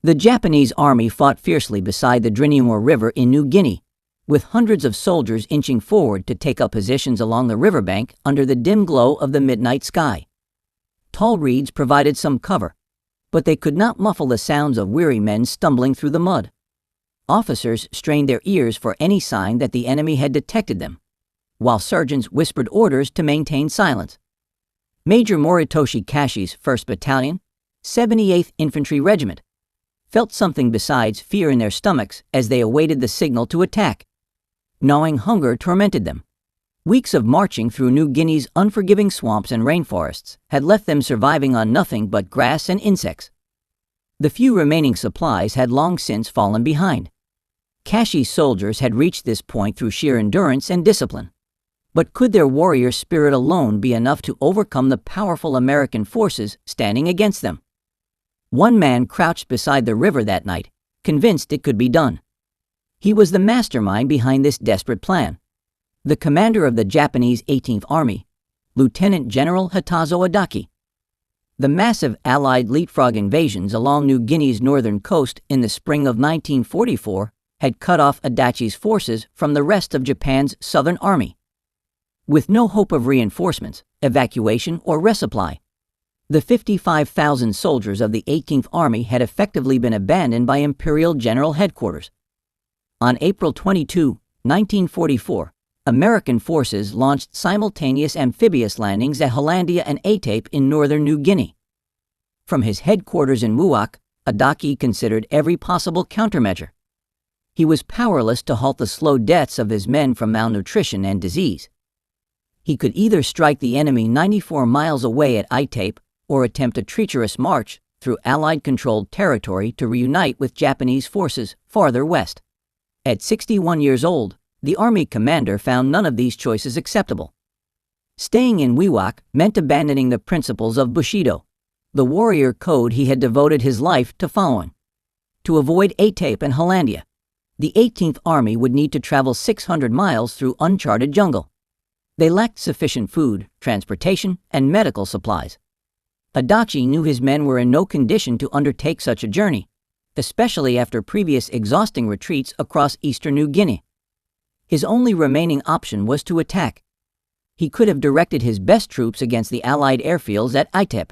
The Japanese army fought fiercely beside the Driniumor River in New Guinea, with hundreds of soldiers inching forward to take up positions along the riverbank under the dim glow of the midnight sky. Tall reeds provided some cover, but they could not muffle the sounds of weary men stumbling through the mud. Officers strained their ears for any sign that the enemy had detected them, while sergeants whispered orders to maintain silence. Major Moritoshi Kashi's 1st Battalion, 78th Infantry Regiment, felt something besides fear in their stomachs as they awaited the signal to attack. Gnawing hunger tormented them. Weeks of marching through New Guinea's unforgiving swamps and rainforests had left them surviving on nothing but grass and insects. The few remaining supplies had long since fallen behind. Kashi's soldiers had reached this point through sheer endurance and discipline. But could their warrior spirit alone be enough to overcome the powerful American forces standing against them? One man crouched beside the river that night, convinced it could be done. He was the mastermind behind this desperate plan. The commander of the Japanese 18th Army, Lieutenant General Hatazō Adachi. The massive Allied leapfrog invasions along New Guinea's northern coast in the spring of 1944 had cut off Adachi's forces from the rest of Japan's Southern Army. With no hope of reinforcements, evacuation, or resupply, the 55,000 soldiers of the 18th Army had effectively been abandoned by Imperial General Headquarters. On April 22, 1944, American forces launched simultaneous amphibious landings at Hollandia and Aitape in northern New Guinea. From his headquarters in Wewak, Adachi considered every possible countermeasure. He was powerless to halt the slow deaths of his men from malnutrition and disease. He could either strike the enemy 94 miles away at Aitape or attempt a treacherous march through Allied-controlled territory to reunite with Japanese forces farther west. At 61 years old, the Army commander found none of these choices acceptable. Staying in Wewak meant abandoning the principles of Bushido, the warrior code he had devoted his life to following. To avoid Aitape and Hollandia, the 18th Army would need to travel 600 miles through uncharted jungle. They lacked sufficient food, transportation, and medical supplies. Adachi knew his men were in no condition to undertake such a journey, especially after previous exhausting retreats across eastern New Guinea. His only remaining option was to attack. He could have directed his best troops against the Allied airfields at Aitape,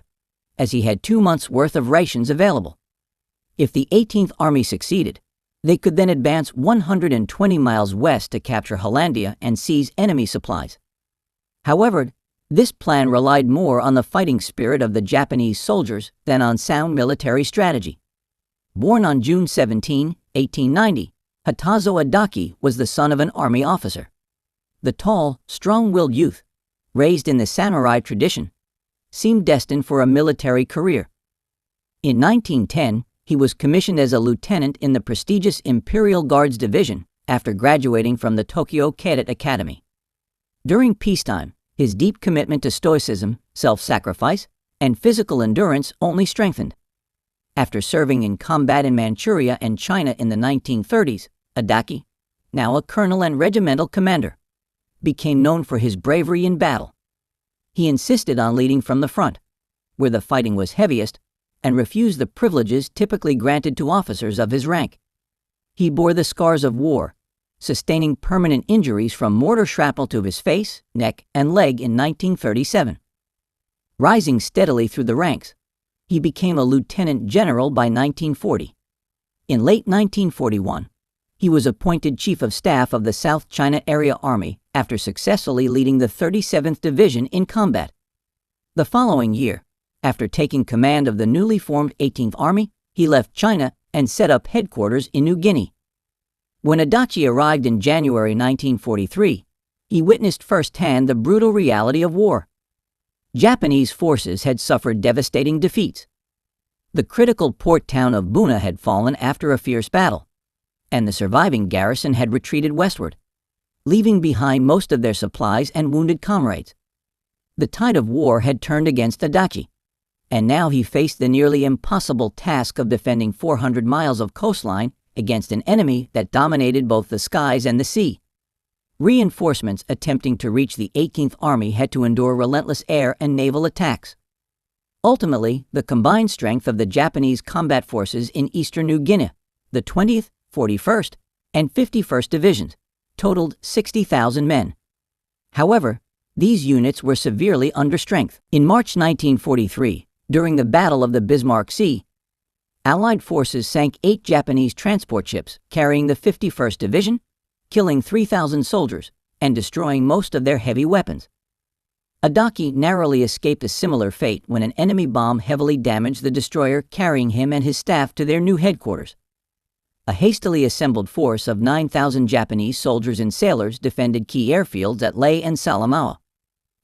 as he had 2 months' worth of rations available. If the 18th Army succeeded, they could then advance 120 miles west to capture Hollandia and seize enemy supplies. However, this plan relied more on the fighting spirit of the Japanese soldiers than on sound military strategy. Born on June 17, 1890, Hatazō Adachi was the son of an army officer. The tall, strong-willed youth, raised in the samurai tradition, seemed destined for a military career. In 1910, he was commissioned as a lieutenant in the prestigious Imperial Guards Division after graduating from the Tokyo Cadet Academy. During peacetime, his deep commitment to stoicism, self-sacrifice, and physical endurance only strengthened. After serving in combat in Manchuria and China in the 1930s, Adachi, now a colonel and regimental commander, became known for his bravery in battle. He insisted on leading from the front, where the fighting was heaviest, and refused the privileges typically granted to officers of his rank. He bore the scars of war, sustaining permanent injuries from mortar shrapnel to his face, neck, and leg in 1937. Rising steadily through the ranks, he became a lieutenant general by 1940. In late 1941, he was appointed Chief of Staff of the South China Area Army after successfully leading the 37th Division in combat. The following year, after taking command of the newly formed 18th Army, he left China and set up headquarters in New Guinea. When Adachi arrived in January 1943, he witnessed firsthand the brutal reality of war. Japanese forces had suffered devastating defeats. The critical port town of Buna had fallen after a fierce battle, and the surviving garrison had retreated westward, leaving behind most of their supplies and wounded comrades. The tide of war had turned against Adachi, and now he faced the nearly impossible task of defending 400 miles of coastline against an enemy that dominated both the skies and the sea. Reinforcements attempting to reach the 18th Army had to endure relentless air and naval attacks. Ultimately, the combined strength of the Japanese combat forces in eastern New Guinea, the 20th, 41st, and 51st Divisions, totaled 60,000 men. However, these units were severely understrength. In March 1943, during the Battle of the Bismarck Sea, Allied forces sank 8 Japanese transport ships carrying the 51st Division, killing 3,000 soldiers and destroying most of their heavy weapons. Adachi narrowly escaped a similar fate when an enemy bomb heavily damaged the destroyer carrying him and his staff to their new headquarters. A hastily assembled force of 9,000 Japanese soldiers and sailors defended key airfields at Lae and Salamaua.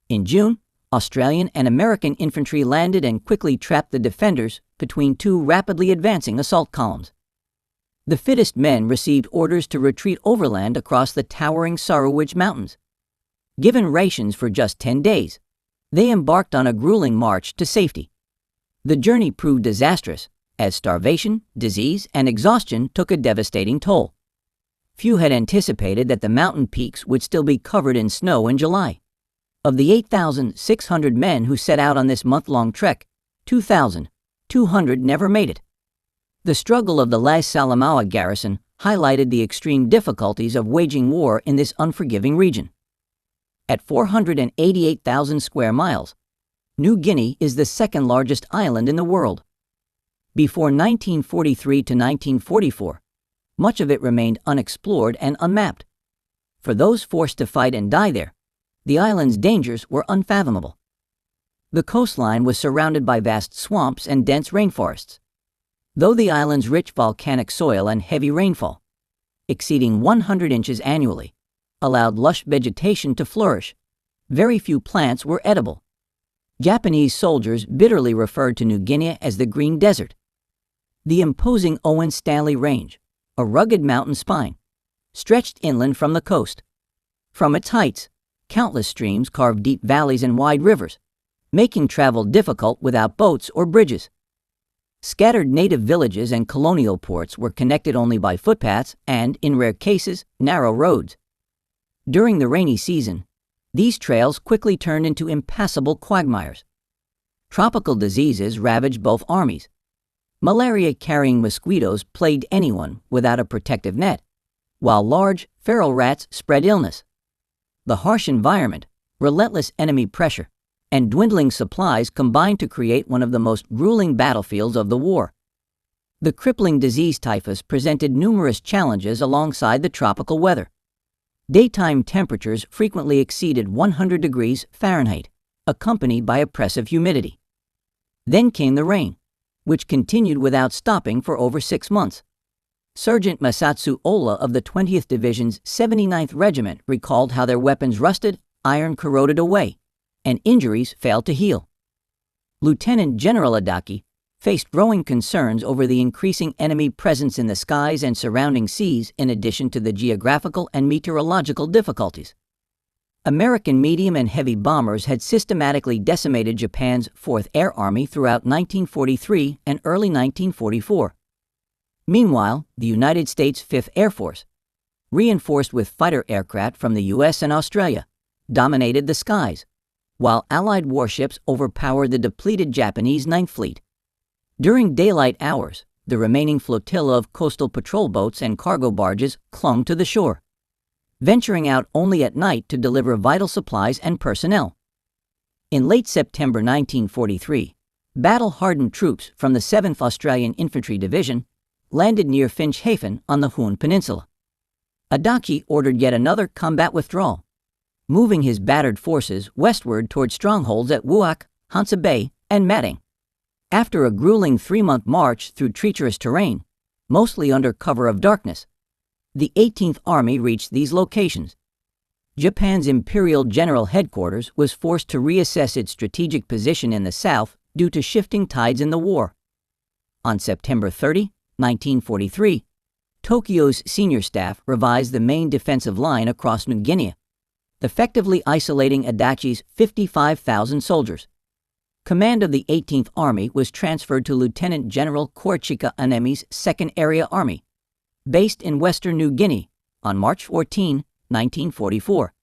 In June, Australian and American infantry landed and quickly trapped the defenders between 2 rapidly advancing assault columns. The fittest men received orders to retreat overland across the towering Sarawaj Mountains. Given rations for just 10 days, they embarked on a grueling march to safety. The journey proved disastrous, as starvation, disease, and exhaustion took a devastating toll. Few had anticipated that the mountain peaks would still be covered in snow in July. Of the 8,600 men who set out on this month-long trek, 2,200 never made it. The struggle of the Lae Salamaua garrison highlighted the extreme difficulties of waging war in this unforgiving region. At 488,000 square miles, New Guinea is the second largest island in the world. Before 1943 to 1944, much of it remained unexplored and unmapped. For those forced to fight and die there, the island's dangers were unfathomable. The coastline was surrounded by vast swamps and dense rainforests. Though the island's rich volcanic soil and heavy rainfall, exceeding 100 inches annually, allowed lush vegetation to flourish, very few plants were edible. Japanese soldiers bitterly referred to New Guinea as the Green Desert. The imposing Owen Stanley Range, a rugged mountain spine, stretched inland from the coast. From its heights, countless streams carved deep valleys and wide rivers, making travel difficult without boats or bridges. Scattered native villages and colonial ports were connected only by footpaths and, in rare cases, narrow roads. During the rainy season, these trails quickly turned into impassable quagmires. Tropical diseases ravaged both armies. Malaria-carrying mosquitoes plagued anyone without a protective net, while large, feral rats spread illness. The harsh environment, relentless enemy pressure, and dwindling supplies combined to create one of the most grueling battlefields of the war. The crippling disease typhus presented numerous challenges alongside the tropical weather. Daytime temperatures frequently exceeded 100 degrees Fahrenheit, accompanied by oppressive humidity. Then came the rain, which continued without stopping for over 6 months. Sergeant Masatsu Ola of the 20th Division's 79th Regiment recalled how their weapons rusted, iron corroded away, and injuries failed to heal. Lieutenant General Adachi faced growing concerns over the increasing enemy presence in the skies and surrounding seas in addition to the geographical and meteorological difficulties. American medium and heavy bombers had systematically decimated Japan's 4th Air Army throughout 1943 and early 1944. Meanwhile, the United States 5th Air Force, reinforced with fighter aircraft from the US and Australia, dominated the skies, while Allied warships overpowered the depleted Japanese 9th Fleet. During daylight hours, the remaining flotilla of coastal patrol boats and cargo barges clung to the shore, venturing out only at night to deliver vital supplies and personnel. In late September 1943, battle-hardened troops from the 7th Australian Infantry Division landed near Finschhafen on the Hoon Peninsula. Adachi ordered yet another combat withdrawal, moving his battered forces westward toward strongholds at Wewak, Hansa Bay, and Mating. After a grueling 3-month march through treacherous terrain, mostly under cover of darkness, the 18th Army reached these locations. Japan's Imperial General Headquarters was forced to reassess its strategic position in the south due to shifting tides in the war. On September 30, 1943, Tokyo's senior staff revised the main defensive line across New Guinea, effectively isolating Adachi's 55,000 soldiers. Command of the 18th Army was transferred to Lieutenant General Korchika Anemi's 2nd Area Army, based in western New Guinea, on March 14, 1944.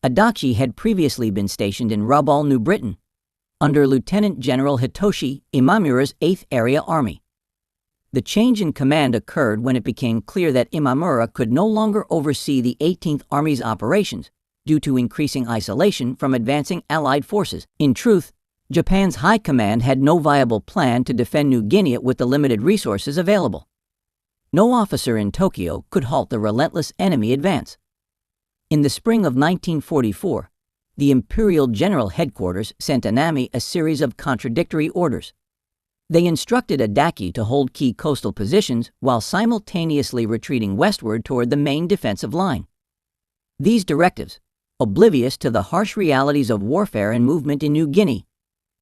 Adachi had previously been stationed in Rabaul, New Britain, under Lieutenant General Hitoshi Imamura's 8th Area Army. The change in command occurred when it became clear that Imamura could no longer oversee the 18th Army's operations due to increasing isolation from advancing Allied forces. In truth, Japan's high command had no viable plan to defend New Guinea with the limited resources available. No officer in Tokyo could halt the relentless enemy advance. In the spring of 1944, the Imperial General Headquarters sent Anami a series of contradictory orders. They instructed Adachi to hold key coastal positions while simultaneously retreating westward toward the main defensive line. These directives, oblivious to the harsh realities of warfare and movement in New Guinea,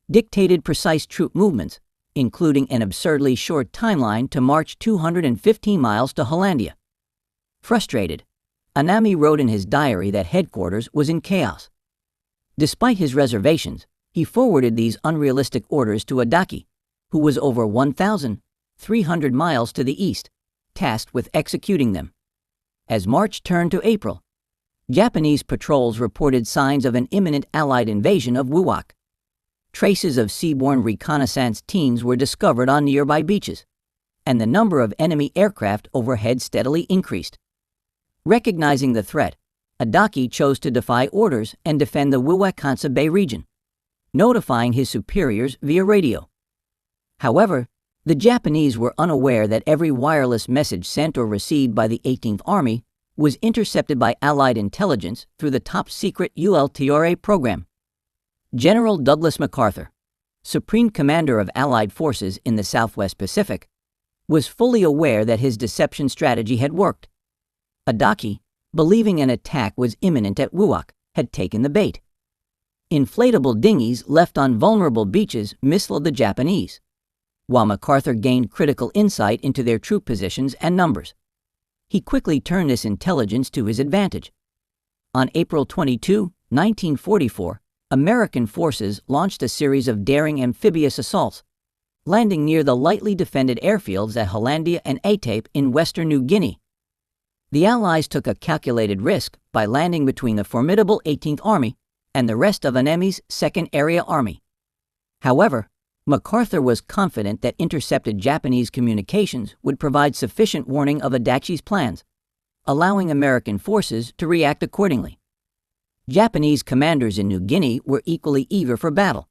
dictated precise troop movements, including an absurdly short timeline to march 215 miles to Hollandia. Frustrated, Anami wrote in his diary that headquarters was in chaos. Despite his reservations, he forwarded these unrealistic orders to Adachi, who was over 1,300 miles to the east, tasked with executing them. As March turned to April, Japanese patrols reported signs of an imminent Allied invasion of Wewak. Traces of seaborne reconnaissance teams were discovered on nearby beaches, and the number of enemy aircraft overhead steadily increased. Recognizing the threat, Adachi chose to defy orders and defend the Wewak Bay region, notifying his superiors via radio. However, the Japanese were unaware that every wireless message sent or received by the 18th Army was intercepted by Allied intelligence through the top-secret ULTRA program. General Douglas MacArthur, Supreme Commander of Allied forces in the Southwest Pacific, was fully aware that his deception strategy had worked. Adachi, believing an attack was imminent at Wewak, had taken the bait. Inflatable dinghies left on vulnerable beaches misled the Japanese, while MacArthur gained critical insight into their troop positions and numbers. He quickly turned this intelligence to his advantage. On April 22, 1944, American forces launched a series of daring amphibious assaults, landing near the lightly defended airfields at Hollandia and Aitape in western New Guinea. The Allies took a calculated risk by landing between the formidable 18th Army and the rest of Anami's 2nd Area Army. However, MacArthur was confident that intercepted Japanese communications would provide sufficient warning of Adachi's plans, allowing American forces to react accordingly. Japanese commanders in New Guinea were equally eager for battle.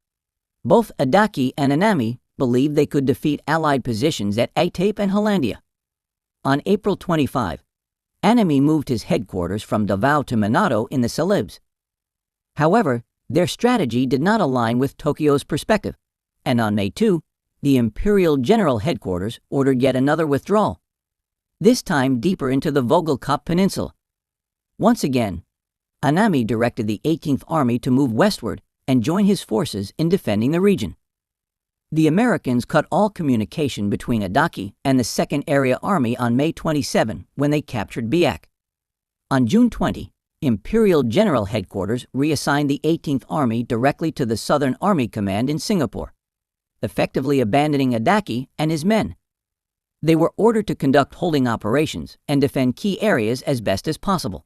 Both Adachi and Anami believed they could defeat Allied positions at Aitape and Hollandia. On April 25, Anami moved his headquarters from Davao to Manado in the Celebes. However, their strategy did not align with Tokyo's perspective, and on May 2, the Imperial General Headquarters ordered yet another withdrawal, this time deeper into the Vogelkop Peninsula. Once again, Anami directed the 18th Army to move westward and join his forces in defending the region. The Americans cut all communication between Adachi and the 2nd Area Army on May 27 when they captured Biak. On June 20, Imperial General Headquarters reassigned the 18th Army directly to the Southern Army Command in Singapore, effectively abandoning Adachi and his men. They were ordered to conduct holding operations and defend key areas as best as possible.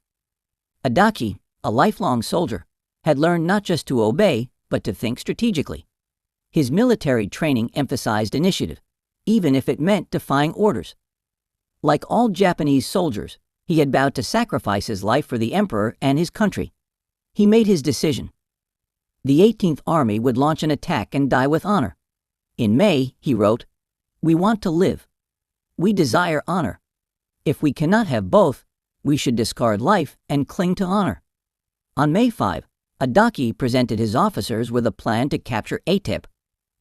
Adachi, a lifelong soldier, had learned not just to obey, but to think strategically. His military training emphasized initiative, even if it meant defying orders. Like all Japanese soldiers, he had vowed to sacrifice his life for the emperor and his country. He made his decision. The 18th Army would launch an attack and die with honor. In May, he wrote, "We want to live. We desire honor. If we cannot have both, we should discard life and cling to honor." On May 5, Adachi presented his officers with a plan to capture Aitape,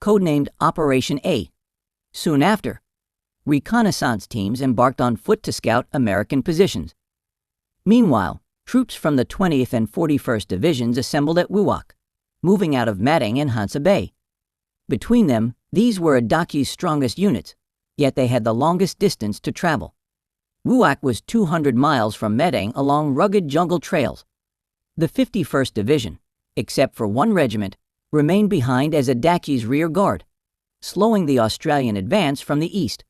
codenamed Operation A. Soon after, reconnaissance teams embarked on foot to scout American positions. Meanwhile, troops from the 20th and 41st Divisions assembled at Wewak, moving out of Madang and Hansa Bay. Between them, these were Adachi's strongest units, yet they had the longest distance to travel. Wewak was 200 miles from Madang along rugged jungle trails. The 51st Division, except for one regiment, remained behind as Adachi's rear guard, slowing the Australian advance from the east.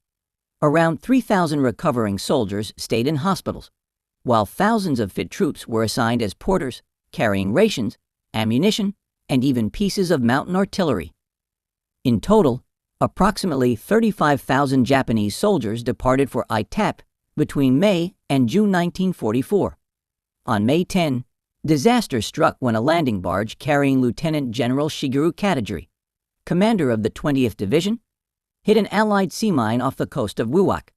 Around 3,000 recovering soldiers stayed in hospitals, while thousands of fit troops were assigned as porters, carrying rations, ammunition, and even pieces of mountain artillery. In total, approximately 35,000 Japanese soldiers departed for Aitape between May and June 1944. On May 10, disaster struck when a landing barge carrying Lieutenant General Shigeru Katagiri, commander of the 20th Division, hit an Allied sea mine off the coast of Wewak,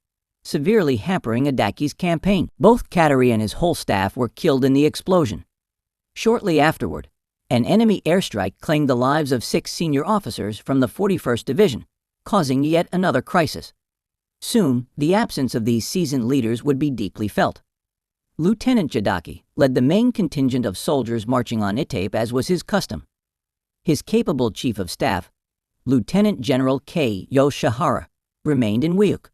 severely hampering Adachi's campaign. Both Katagiri and his whole staff were killed in the explosion. Shortly afterward, an enemy airstrike claimed the lives of 6 senior officers from the 41st Division, causing yet another crisis. Soon, the absence of these seasoned leaders would be deeply felt. Lieutenant Adachi led the main contingent of soldiers marching on Aitape as was his custom. His capable chief of staff, Lieutenant General K. Yoshihara, remained in Wewak.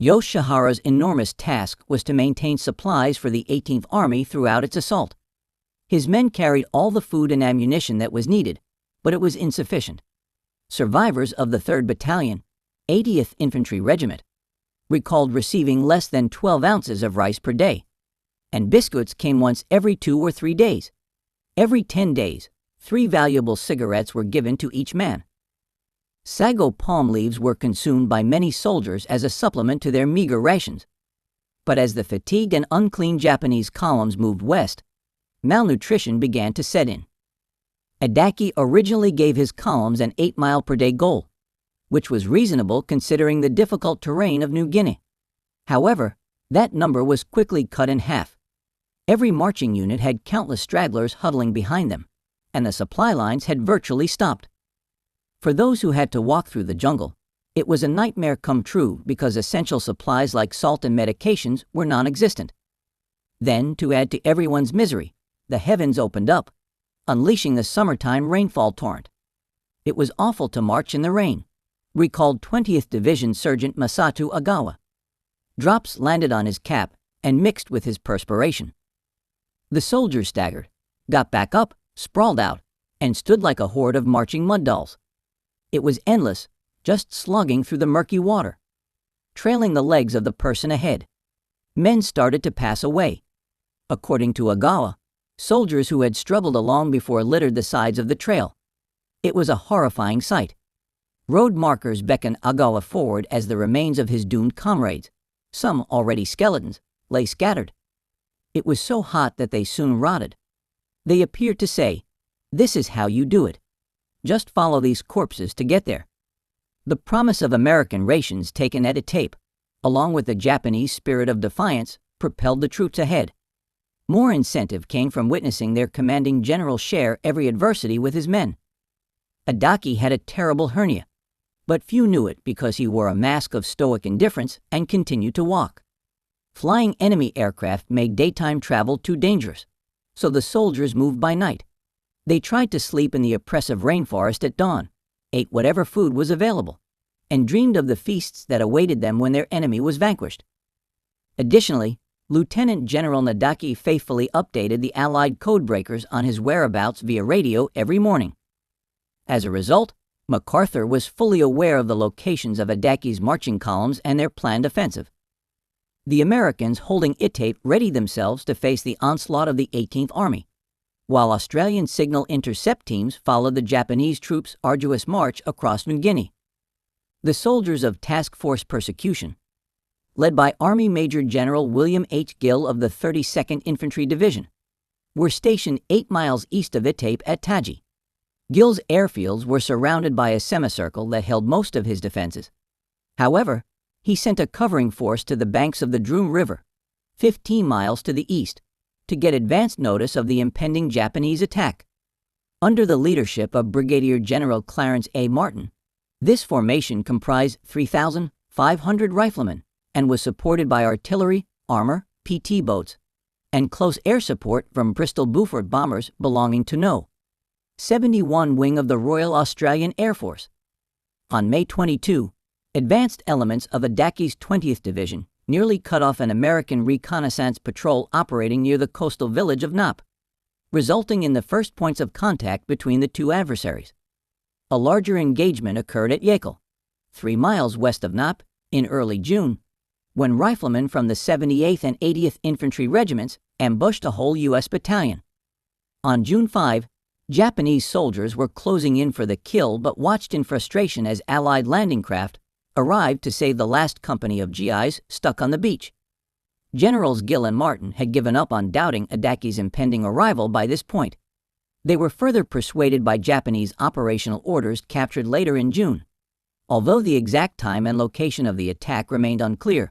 Yoshihara's enormous task was to maintain supplies for the 18th Army throughout its assault. His men carried all the food and ammunition that was needed, but it was insufficient. Survivors of the 3rd Battalion, 80th Infantry Regiment, recalled receiving less than 12 ounces of rice per day, and biscuits came once every 2 or 3 days. Every 10 days, 3 valuable cigarettes were given to each man. Sago palm leaves were consumed by many soldiers as a supplement to their meager rations. But as the fatigued and unclean Japanese columns moved west, malnutrition began to set in. Adachi originally gave his columns an 8-mile-per-day goal, which was reasonable considering the difficult terrain of New Guinea. However, that number was quickly cut in half. Every marching unit had countless stragglers huddling behind them, and the supply lines had virtually stopped. For those who had to walk through the jungle, it was a nightmare come true because essential supplies like salt and medications were non-existent. Then, to add to everyone's misery, the heavens opened up, unleashing the summertime rainfall torrent. It was awful to march in the rain, recalled 20th Division Sergeant Masato Agawa. Drops landed on his cap and mixed with his perspiration. The soldiers staggered, got back up, sprawled out, and stood like a horde of marching mud dolls. It was endless, just slogging through the murky water, trailing the legs of the person ahead. Men started to pass away. According to Agawa, soldiers who had struggled along before littered the sides of the trail. It was a horrifying sight. Road markers beckoned Agawa forward as the remains of his doomed comrades, some already skeletons, lay scattered. It was so hot that they soon rotted. They appeared to say, "This is how you do it. Just follow these corpses to get there." The promise of American rations taken at Aitape, along with the Japanese spirit of defiance, propelled the troops ahead. More incentive came from witnessing their commanding general share every adversity with his men. Adachi had a terrible hernia, but few knew it because he wore a mask of stoic indifference and continued to walk. Flying enemy aircraft made daytime travel too dangerous, so the soldiers moved by night. They tried to sleep in the oppressive rainforest at dawn, ate whatever food was available, and dreamed of the feasts that awaited them when their enemy was vanquished. Additionally, Lieutenant General Adachi faithfully updated the Allied codebreakers on his whereabouts via radio every morning. As a result, MacArthur was fully aware of the locations of Adachi's marching columns and their planned offensive. The Americans holding Aitape readied themselves to face the onslaught of the 18th Army, while Australian signal intercept teams followed the Japanese troops' arduous march across New Guinea. The soldiers of Task Force Persecution, led by Army Major General William H. Gill of the 32nd Infantry Division, were stationed 8 miles east of Aitape at Taji. Gill's airfields were surrounded by a semicircle that held most of his defenses. However, he sent a covering force to the banks of the Driniumor River, 15 miles to the east, to get advance notice of the impending Japanese attack. Under the leadership of Brigadier General Clarence A. Martin, this formation comprised 3,500 riflemen and was supported by artillery, armor, PT boats, and close air support from Bristol Beaufort bombers belonging to No. 71 Wing of the Royal Australian Air Force. On May 22, advanced elements of Adachi's 20th Division nearly cut off an American reconnaissance patrol operating near the coastal village of Nap, resulting in the first points of contact between the two adversaries. A larger engagement occurred at Yekel, 3 miles west of Nap, in early June, when riflemen from the 78th and 80th Infantry Regiments ambushed a whole U.S. battalion. On June 5, Japanese soldiers were closing in for the kill but watched in frustration as Allied landing craft arrived to save the last company of GIs stuck on the beach. Generals Gill and Martin had given up on doubting Adachi's impending arrival by this point. They were further persuaded by Japanese operational orders captured later in June. Although the exact time and location of the attack remained unclear,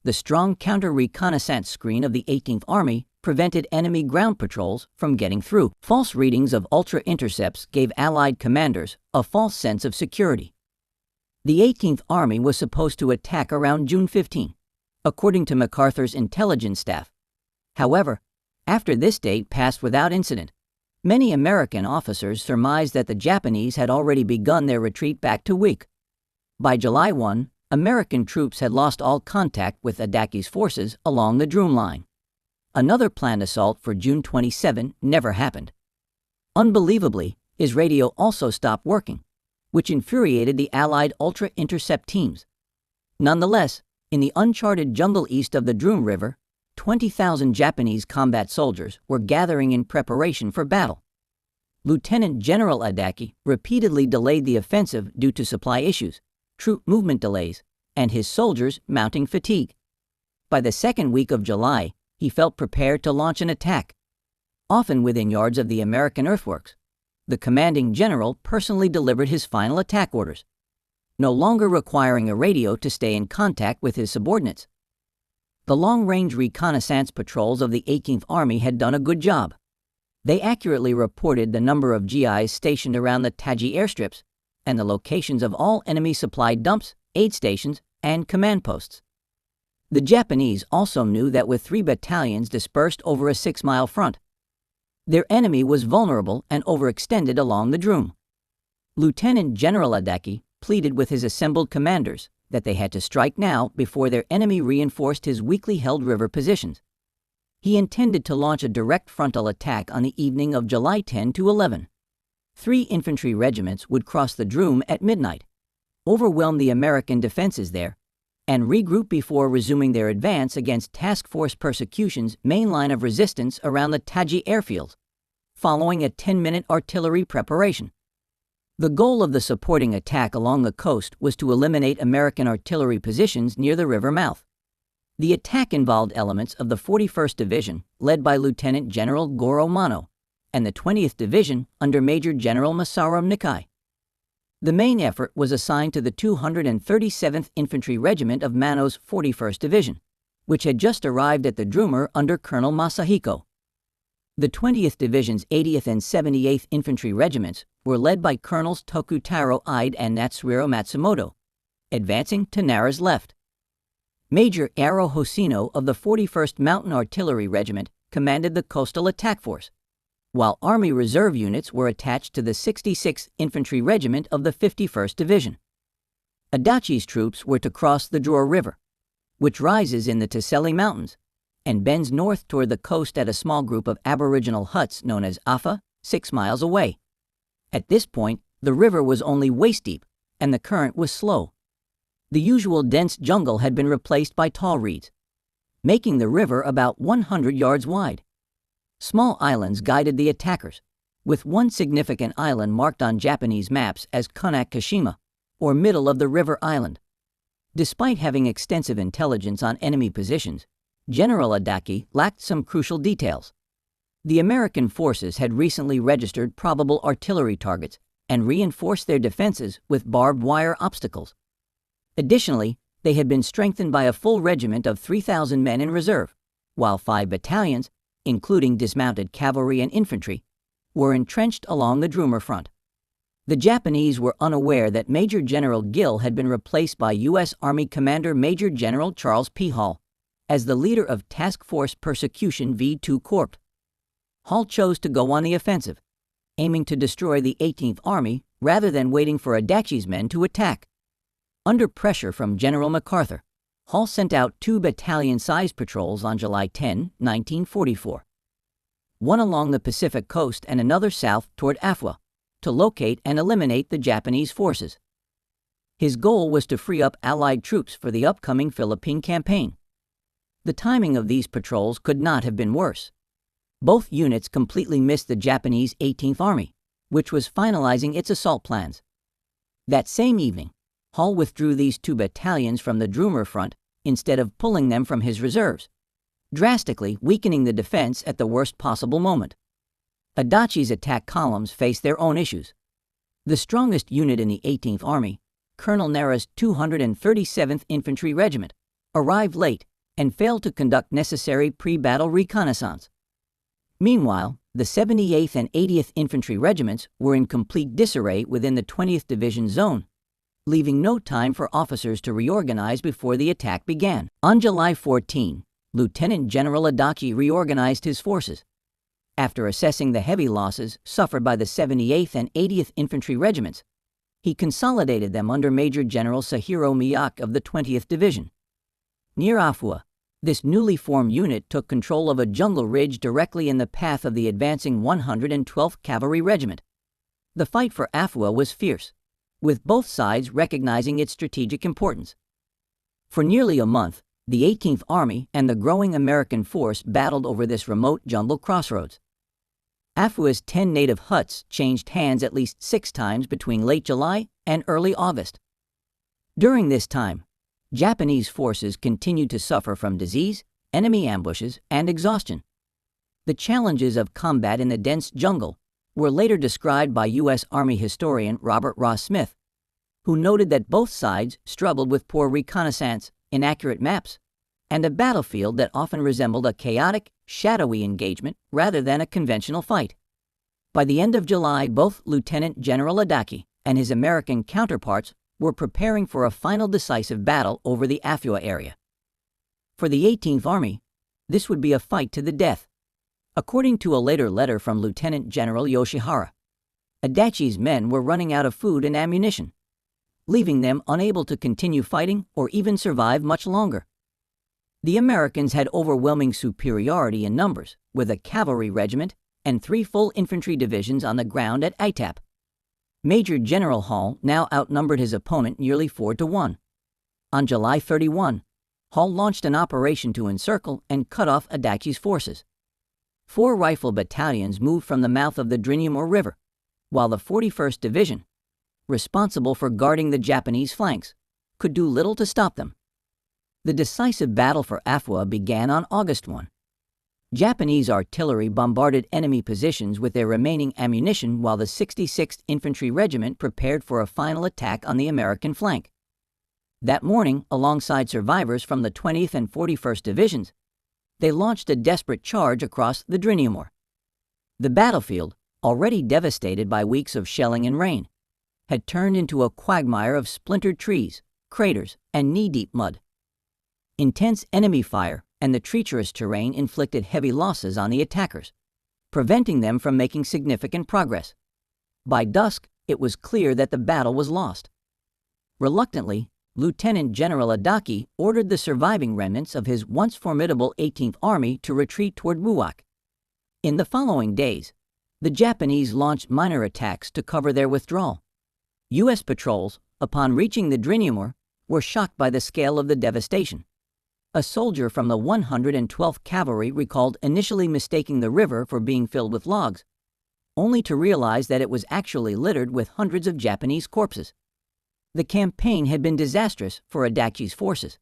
the strong counter-reconnaissance screen of the 18th Army prevented enemy ground patrols from getting through. False readings of ultra-intercepts gave Allied commanders a false sense of security. The 18th Army was supposed to attack around June 15, according to MacArthur's intelligence staff. However, after this date passed without incident, many American officers surmised that the Japanese had already begun their retreat back to Wewak. By July 1, American troops had lost all contact with Adachi's forces along the Driniumor line. Another planned assault for June 27 never happened. Unbelievably, his radio also stopped working, which infuriated the Allied ultra-intercept teams. Nonetheless, in the uncharted jungle east of the Driniumor River, 20,000 Japanese combat soldiers were gathering in preparation for battle. Lieutenant General Adachi repeatedly delayed the offensive due to supply issues, troop movement delays, and his soldiers mounting fatigue. By the second week of July, he felt prepared to launch an attack. Often within yards of the American earthworks, the commanding general personally delivered his final attack orders, no longer requiring a radio to stay in contact with his subordinates. The long-range reconnaissance patrols of the 18th Army had done a good job. They accurately reported the number of GIs stationed around the Taji airstrips and the locations of all enemy supply dumps, aid stations, and command posts. The Japanese also knew that with 3 battalions dispersed over a 6-mile front, their enemy was vulnerable and overextended along the Driniumor. Lieutenant General Adachi pleaded with his assembled commanders that they had to strike now before their enemy reinforced his weakly held river positions. He intended to launch a direct frontal attack on the evening of July 10 to 11. 3 infantry regiments would cross the Driniumor at midnight, overwhelm the American defenses there, and regroup before resuming their advance against Task Force Persecution's main line of resistance around the Taji airfields, following a 10-minute artillery preparation. The goal of the supporting attack along the coast was to eliminate American artillery positions near the river mouth. The attack involved elements of the 41st Division, led by Lieutenant General Goro Mano, and the 20th Division under Major General Masaru Nikai. The main effort was assigned to the 237th Infantry Regiment of Mano's 41st Division, which had just arrived at the Driniumor under Colonel Masahiko. The 20th Division's 80th and 78th Infantry Regiments were led by Colonels Tokutaro Ide and Natsuhiro Matsumoto, advancing to Nara's left. Major Aro Hoshino of the 41st Mountain Artillery Regiment commanded the Coastal Attack Force, while Army Reserve units were attached to the 66th Infantry Regiment of the 51st Division. Adachi's troops were to cross the Driniumor River, which rises in the Teseli Mountains and bends north toward the coast at a small group of aboriginal huts known as Afa, 6 miles away. At this point, the river was only waist-deep and the current was slow. The usual dense jungle had been replaced by tall reeds, making the river about 100 yards wide. Small islands guided the attackers, with one significant island marked on Japanese maps as Konakashima, or middle of the river island. Despite having extensive intelligence on enemy positions, General Adachi lacked some crucial details. The American forces had recently registered probable artillery targets and reinforced their defenses with barbed wire obstacles. Additionally, they had been strengthened by a full regiment of 3,000 men in reserve, while 5 battalions, including dismounted cavalry and infantry, were entrenched along the Driniumor front. The Japanese were unaware that Major General Gill had been replaced by U.S. Army Commander Major General Charles P. Hall as the leader of Task Force Persecution V-2 Corps. Hall chose to go on the offensive, aiming to destroy the 18th Army rather than waiting for Adachi's men to attack. Under pressure from General MacArthur, Hall sent out 2 battalion-sized patrols on July 10, 1944, one along the Pacific coast and another south toward Afwa, to locate and eliminate the Japanese forces. His goal was to free up Allied troops for the upcoming Philippine campaign. The timing of these patrols could not have been worse. Both units completely missed the Japanese 18th Army, which was finalizing its assault plans. That same evening, Hall withdrew these 2 battalions from the Driniumor front instead of pulling them from his reserves, drastically weakening the defense at the worst possible moment. Adachi's attack columns faced their own issues. The strongest unit in the 18th Army, Colonel Nara's 237th Infantry Regiment, arrived late and failed to conduct necessary pre-battle reconnaissance. Meanwhile, the 78th and 80th Infantry Regiments were in complete disarray within the 20th Division zone, leaving no time for officers to reorganize before the attack began. On July 14, Lieutenant General Adachi reorganized his forces. After assessing the heavy losses suffered by the 78th and 80th Infantry Regiments, he consolidated them under Major General Sahiro Miyake of the 20th Division. Near Afua, this newly formed unit took control of a jungle ridge directly in the path of the advancing 112th Cavalry Regiment. The fight for Afua was fierce, with both sides recognizing its strategic importance. For nearly a month, the 18th Army and the growing American force battled over this remote jungle crossroads. Afua's 10 native huts changed hands at least 6 times between late July and early August. During this time, Japanese forces continued to suffer from disease, enemy ambushes, and exhaustion. The challenges of combat in the dense jungle were later described by U.S. Army historian Robert Ross Smith, who noted that both sides struggled with poor reconnaissance, inaccurate maps, and a battlefield that often resembled a chaotic, shadowy engagement rather than a conventional fight. By the end of July, both Lieutenant General Adachi and his American counterparts were preparing for a final decisive battle over the Afua area. For the 18th Army, this would be a fight to the death. According to a later letter from Lieutenant General Yoshihara, Adachi's men were running out of food and ammunition, leaving them unable to continue fighting or even survive much longer. The Americans had overwhelming superiority in numbers, with a cavalry regiment and 3 full infantry divisions on the ground at Aitape. Major General Hall now outnumbered his opponent nearly 4-1. On July 31, Hall launched an operation to encircle and cut off Adachi's forces. 4 rifle battalions moved from the mouth of the Driniumor River, while the 41st Division, responsible for guarding the Japanese flanks, could do little to stop them. The decisive battle for Afua began on August 1. Japanese artillery bombarded enemy positions with their remaining ammunition while the 66th Infantry Regiment prepared for a final attack on the American flank. That morning, alongside survivors from the 20th and 41st Divisions, they launched a desperate charge across the Driniumor. The battlefield, already devastated by weeks of shelling and rain, had turned into a quagmire of splintered trees, craters, and knee-deep mud. Intense enemy fire and the treacherous terrain inflicted heavy losses on the attackers, preventing them from making significant progress. By dusk, it was clear that the battle was lost. Reluctantly, Lieutenant General Adachi ordered the surviving remnants of his once formidable 18th Army to retreat toward Wewak. In the following days, the Japanese launched minor attacks to cover their withdrawal. U.S. patrols, upon reaching the Driniumor, were shocked by the scale of the devastation. A soldier from the 112th Cavalry recalled initially mistaking the river for being filled with logs, only to realize that it was actually littered with hundreds of Japanese corpses. The campaign had been disastrous for Adachi's forces.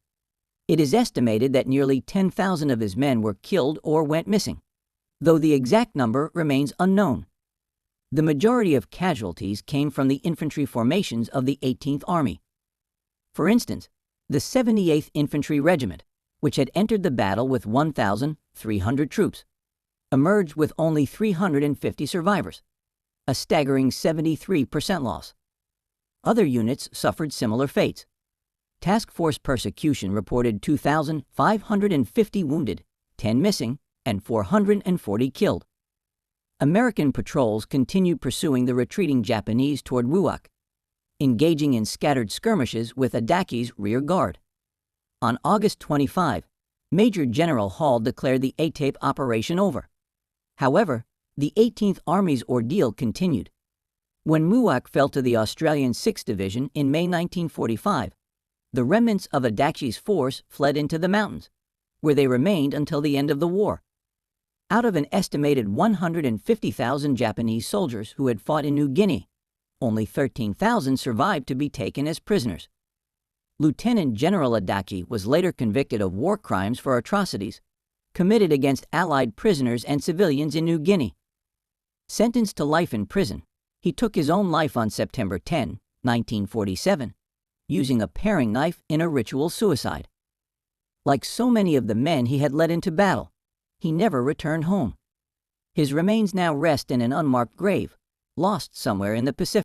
It is estimated that nearly 10,000 of his men were killed or went missing, though the exact number remains unknown. The majority of casualties came from the infantry formations of the 18th Army. For instance, the 78th Infantry Regiment, which had entered the battle with 1,300 troops, emerged with only 350 survivors, a staggering 73% loss. Other units suffered similar fates. Task Force Persecution reported 2,550 wounded, 10 missing, and 440 killed. American patrols continued pursuing the retreating Japanese toward Wewak, engaging in scattered skirmishes with Adachi's rear guard. On August 25, Major General Hall declared the Aitape operation over. However, the 18th Army's ordeal continued. When Wewak fell to the Australian 6th Division in May 1945, the remnants of Adachi's force fled into the mountains, where they remained until the end of the war. Out of an estimated 150,000 Japanese soldiers who had fought in New Guinea, only 13,000 survived to be taken as prisoners. Lieutenant General Adachi was later convicted of war crimes for atrocities committed against Allied prisoners and civilians in New Guinea. Sentenced to life in prison, he took his own life on September 10, 1947, using a paring knife in a ritual suicide. Like so many of the men he had led into battle, he never returned home. His remains now rest in an unmarked grave, lost somewhere in the Pacific.